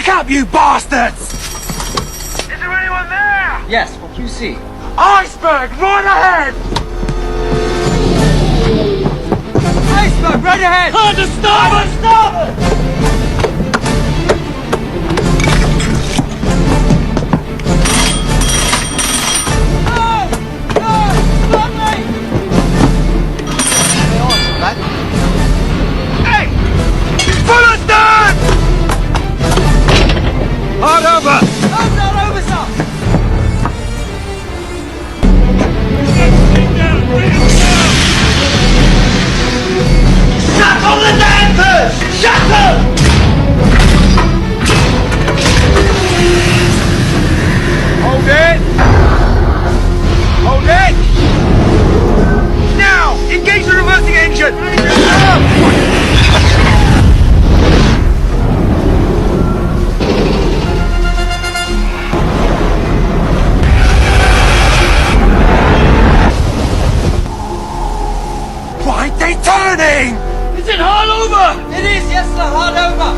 up, you bastards! Is there anyone there? Yes, for QC. Iceberg, right ahead! Iceberg, right ahead! Hard to starboard! Starboard! Full astern! Hard over! Shut all the dampers! Shut them! Hold it! Hold it! Now! Engage the reversing engine! Why are they turning? Is it hard over? It is, yes, sir, hard over.